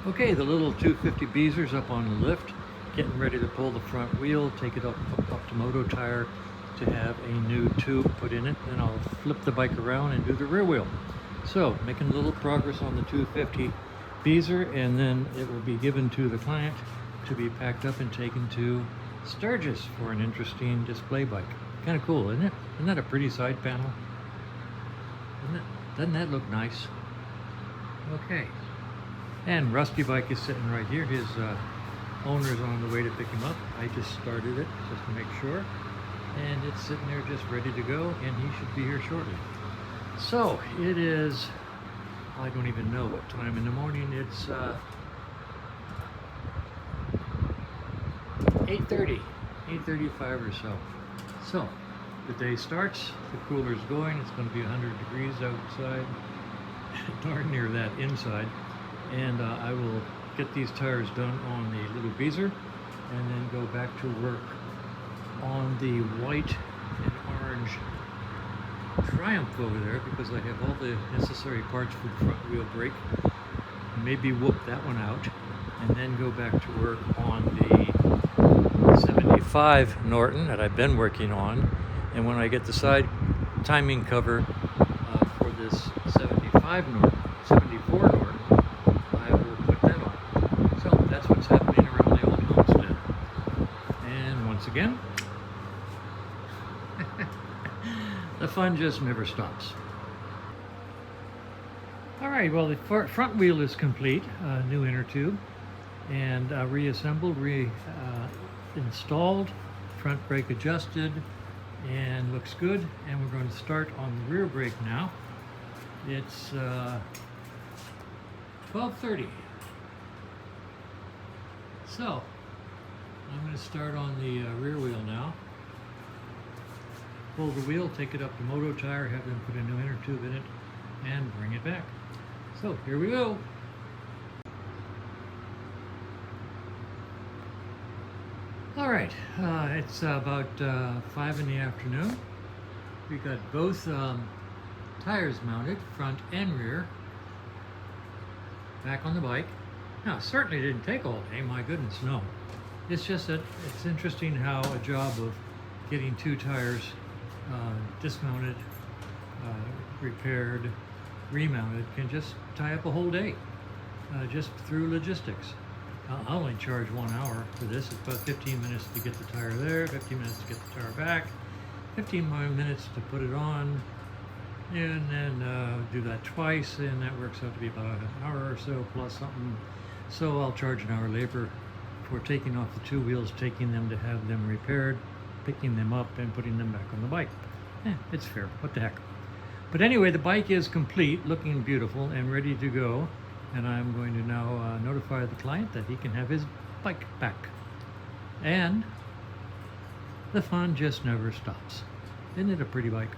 Okay, the little 250 Beezer's up on the lift, getting ready to pull the front wheel, take it up to Moto Tire to have a new tube put in it. Then I'll flip the bike around and do the rear wheel. So, making a little progress on the 250 Beezer, and then it will be given to the client to be packed up and taken to Sturgis for an interesting display bike. Kind of cool, isn't it? Isn't that a pretty side panel? Doesn't that look nice? Okay. And Rusty Bike is sitting right here. His owner's on the way to pick him up. I just started it just to make sure. And it's sitting there just ready to go, and he should be here shortly. So, it is, I don't even know what time in the morning. It's 8:30, 8:35 or so. So, the day starts, the cooler's going, it's going to be 100 degrees outside, darn near that inside. And I will get these tires done on the little Beezer and then go back to work on the white and orange Triumph over there, because I have all the necessary parts for the front wheel brake. Maybe whoop that one out and then go back to work on the 75 Norton that I've been working on. And when I get the side timing cover for this 75 Norton, 74 Norton, I will put that on. So that's what's happening around the old homestead. And once again, the fun just never stops. All right, well, the front wheel is complete, new inner tube, and reassembled, installed, front brake adjusted, and looks good. And we're going to start on the rear brake now. It's 12:30. So I'm going to start on the rear wheel now. Pull the wheel, take it up to Moto Tire, have them put a new inner tube in it, and bring it back. So here we go. All right, it's about 5 in the afternoon. We got both tires mounted, front and rear, back on the bike. Now, it certainly didn't take all day, my goodness, no. It's just that it's interesting how a job of getting two tires dismounted, repaired, remounted can just tie up a whole day, just through logistics. I'll only charge 1 hour for this. It's about 15 minutes to get the tire there, 15 minutes to get the tire back, 15 more minutes to put it on, and then do that twice, and that works out to be about an hour or so plus something. So I'll charge an hour labor for taking off the two wheels, taking them to have them repaired, picking them up and putting them back on the bike. It's fair, what the heck. But anyway, the bike is complete, looking beautiful and ready to go. And I'm going to now notify the client that he can have his bike back. And the fun just never stops. Isn't it a pretty bike?